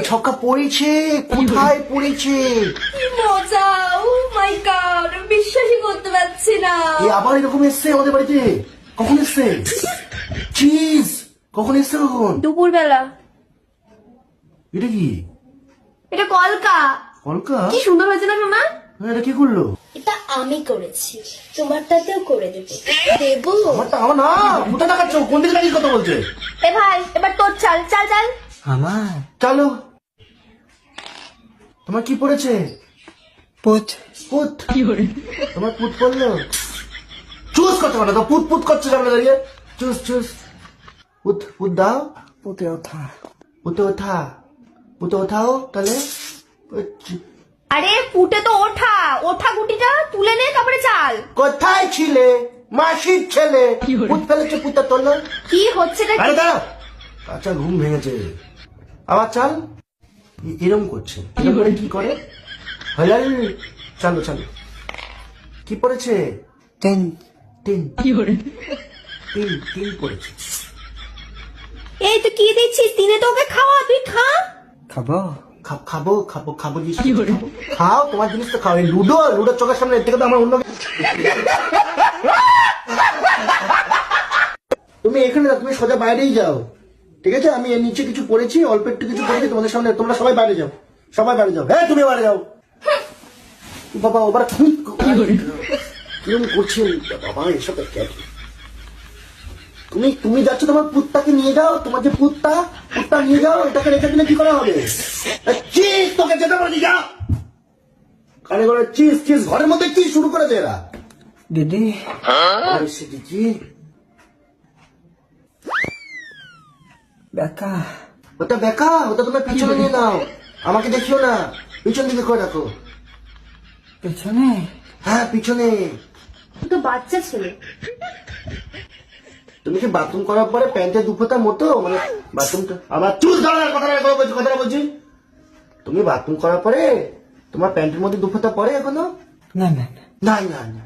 ছক্কা পড়েছে, কোথায় পড়েছে? কি মজা! ও মাই গড, বিশ্বাসই করতে পারছি না। আবার এরকম এসছে আমাদের বাড়িতে? কখন এসছে? চিজ কখন এসছে? কখন? দুপুরবেলা। এটা কি? এটা কলকা। কলকা? কি সুন্দর হয়েছে না সোনা? এটা কি করলো? এটা আমি করেছি, তোমারটাতেও করে দেবো। দেবো? আমার না, কোথায় দেখাচ্ছ? কোন দিকে দাঁড়িয়ে কথা বলছে? এ ভাই, এবার তোর চাল চাল চাল। আমার চলো। তোমার কি পড়েছে? পুত পুত। তোমার পুত পড়লো? চুজ করতে পারো তো, পুত পুত করছে সামনে দাঁড়িয়ে। Choose choose. পুত পুত দাও। পুতে ওঠা পুতে ওঠা। পুতে ওঠাও তাহলে। আরে পুটে তো ওঠা, ওঠা গুটিটা তুলে নে তারপরে চাল। কোথায় ছিলে? মাসির ছেলে। পুত ফেলেছে, পুতে তোলো। কি হচ্ছে রে? আরে দাঁড়া, আচ্ছা ঘুম ভেঙেছে। আবার চাল। এরম করছে, এরম করে কি করে? হালাল। চালো চালো। কি পড়েছে? তিন তিন। তিন তিন পড়েছে। এই তুই কি দিচ্ছিস? দিনে তো ওকে খাওয়া, তুই খা। খাবো খাবো খাবো খাবো জিনিস খাবো। খাও, তোমার জিনিস তো খাও। এই লুডো, লুডোর চোখের সামনে এর থেকে তো আমার অন্য। তুমি এখানে না, তুমি সোজা বাইরেই যাও, ঠিক আছে? আমি এর নিচে কিছু পড়েছি, অল্প একটু কিছু পড়েছি তোমাদের সামনে। তোমরা সবাই বাইরে যাও, সবাই বাইরে যাও। হ্যাঁ তুমি বাইরে যাও। বাবা ওবার কিরম করছেন বাবা এসব? তুমি তুমি যাচ্ছ, তোমার পুত্তাকে নিয়ে যাও। তোমার যে পুত্তা নিয়ে যাও। এটাকে রেখে দিলে কি করা হবে? চিজ তোকে যেতে পারি, যা। কানে করে চিজ চিজ। ঘরের মধ্যে কি শুরু করেছে এরা? দিদি দিদি, বেকা ওটা বেকা, ওটা তোমার পিছনে নিয়ে নাও। আমাকে দেখিও না, পিছন দিকে করে রাখো। পেছনে হ্যাঁ পিছনে। তো বাচ্চা ছেলে। তুমি কি বাথরুম করার পরে প্যান্টের দুপোতা মতো, মানে বাথরুমটা আমার চুল ধরার কথাটা বলছি। তুমি বাথরুম করার পরে তোমার প্যান্টের মধ্যে দুপোতা পরে এখনো? না না না না না না।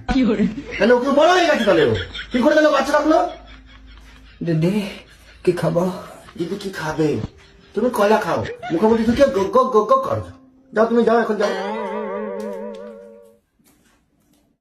তাহলে ওকে বড় হয়ে গেছে, তাহলে ও কি করে তাহলে বাচ্চা রাখলো? দিদি কি খাবো? দিদি কি খাবে? তুমি কলা খাও, মুখোমুখি ঢুকে গো গো গো গো করো। যাও তুমি যাও, এখন যাও।